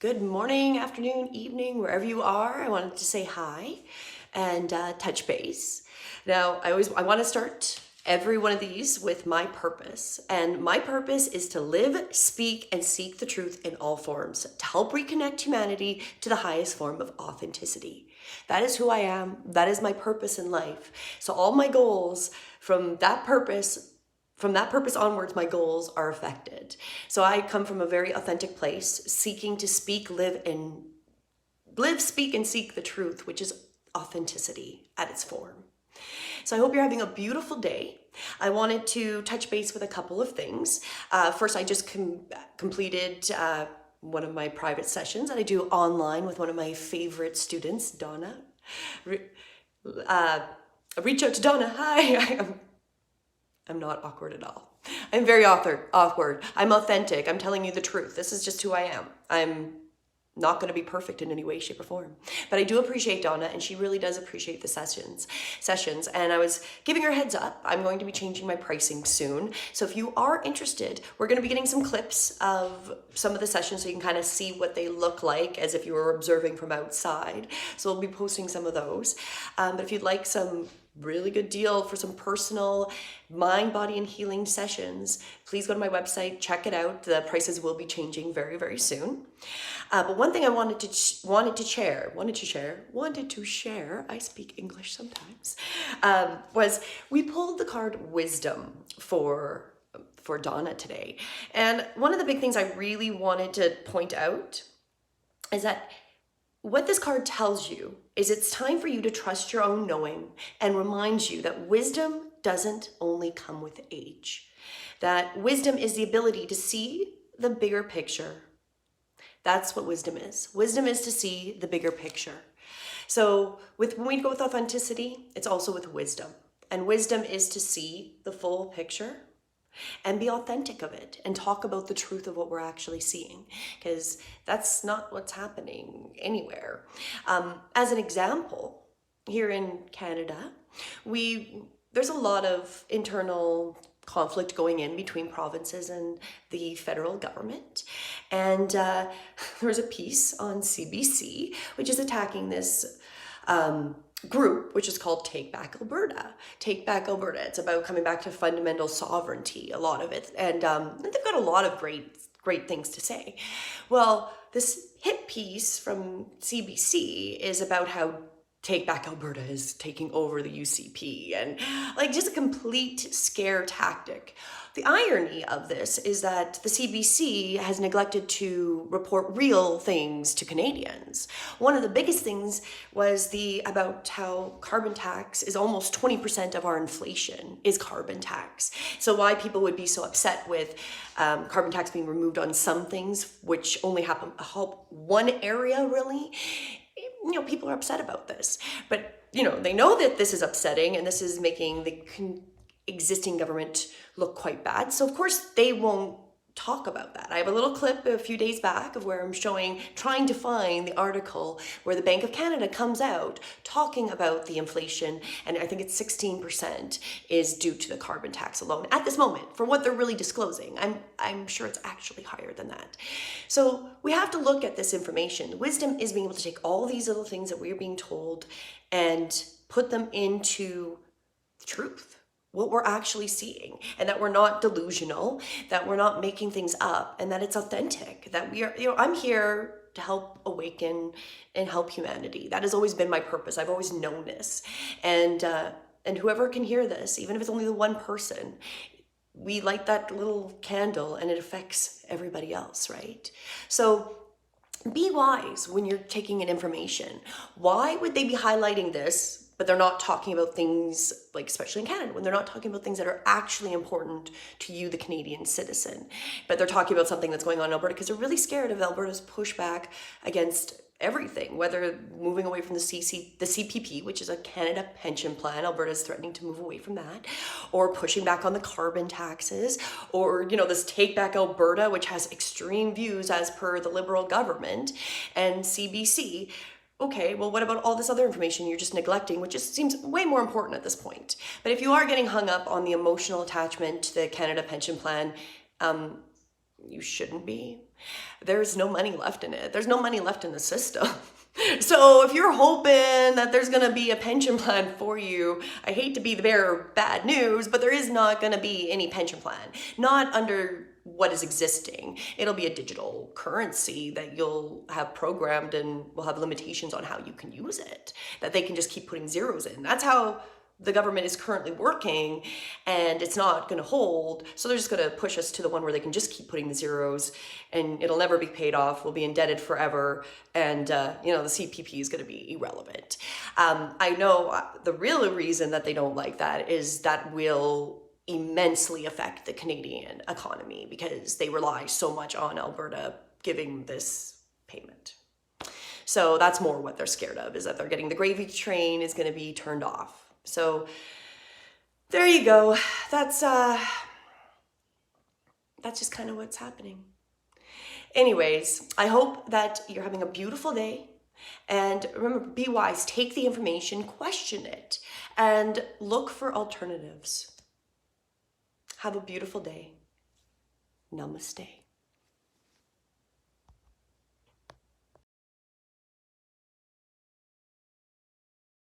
Good morning, afternoon, evening, wherever you are. I wanted to say hi and touch base. Now, I want to start every one of these with my purpose. And my purpose is to live, speak, and seek the truth in all forms, to help reconnect humanity to the highest form of authenticity. That is who I am. That is my purpose in life. So all my goals from that purpose onwards, my goals are affected. So I come from a very authentic place, seeking to speak, and seek the truth, which is authenticity at its form. So I hope you're having a beautiful day. I wanted to touch base with a couple of things. First, I just completed one of my private sessions that I do online with one of my favorite students, Donna. Reach out to Donna. Hi. I'm not awkward at all. I'm very awkward. I'm authentic. I'm telling you the truth. This is just who I am. I'm not going to be perfect in any way, shape, or form. But I do appreciate Donna, and she really does appreciate the sessions. And I was giving her a heads up. I'm going to be changing my pricing soon. So if you are interested, we're going to be getting some clips of some of the sessions so you can kind of see what they look like as if you were observing from outside. So we'll be posting some of those. But if you'd like some really good deal for some personal mind, body, and healing sessions, please go to my website, check it out. The prices will be changing very, very soon. But one thing I wanted to share, I speak English sometimes, was we pulled the card Wisdom for Donna today. And one of the big things I really wanted to point out is that what this card tells you is it's time for you to trust your own knowing and reminds you that wisdom doesn't only come with age. That wisdom is the ability to see the bigger picture. That's what wisdom is. Wisdom is to see the bigger picture. So when we go with authenticity, it's also with wisdom. And wisdom is to see the full picture and be authentic of it and talk about the truth of what we're actually seeing, because that's not what's happening anywhere. As an example, here in Canada, there's a lot of internal conflict going in between provinces and the federal government. And there was a piece on CBC which is attacking this group, which is called Take Back Alberta. Take Back Alberta. It's about coming back to fundamental sovereignty, a lot of it. And they've got a lot of great things to say. Well, this hit piece from CBC is about how Take Back Alberta is taking over the UCP and like just a complete scare tactic. The irony of this is that the CBC has neglected to report real things to Canadians. One of the biggest things was about how carbon tax is almost 20% of our inflation is carbon tax. So why people would be so upset with carbon tax being removed on some things, which only help one area really. People are upset about this, but they know that this is upsetting and this is making the existing government look quite bad. So of course they won't talk about that. I have a little clip a few days back of where I'm trying to find the article where the Bank of Canada comes out talking about the inflation, and I think it's 16% is due to the carbon tax alone at this moment for what they're really disclosing. I'm sure it's actually higher than that. So we have to look at this information. Wisdom is being able to take all these little things that we're being told and put them into truth, what we're actually seeing, and that we're not delusional, that we're not making things up, and that it's authentic, that we are, I'm here to help awaken and help humanity. That has always been my purpose. I've always known this. And whoever can hear this, even if it's only the one person, we light that little candle and it affects everybody else, right? So be wise when you're taking in information. Why would they be highlighting this, but they're not talking about things, like especially in Canada, when they're not talking about things that are actually important to you, the Canadian citizen, but they're talking about something that's going on in Alberta because they're really scared of Alberta's pushback against everything, whether moving away from the CPP, which is a Canada pension plan. Alberta is threatening to move away from that, or pushing back on the carbon taxes, or this Take Back Alberta, which has extreme views as per the Liberal government, and CBC. Okay, well, what about all this other information you're just neglecting, which just seems way more important at this point? But if you are getting hung up on the emotional attachment to the Canada pension plan, you shouldn't be. There's no money left in it. There's no money left in the system. So if you're hoping that there's going to be a pension plan for you, I hate to be the bearer of bad news, but there is not going to be any pension plan. Not under what is existing. It'll be a digital currency that you'll have programmed and will have limitations on how you can use it, that they can just keep putting zeros in. That's how the government is currently working, and it's not going to hold. So they're just going to push us to the one where they can just keep putting the zeros, and it'll never be paid off. We'll be indebted forever, and the CPP is going to be irrelevant. I know the real reason that they don't like that is that will immensely affect the Canadian economy because they rely so much on Alberta giving this payment. So that's more what they're scared of, is that they're getting the gravy train is going to be turned off. So there you go. That's just kind of what's happening. Anyways, I hope that you're having a beautiful day. And remember, be wise, take the information, question it, and look for alternatives. Have a beautiful day. Namaste.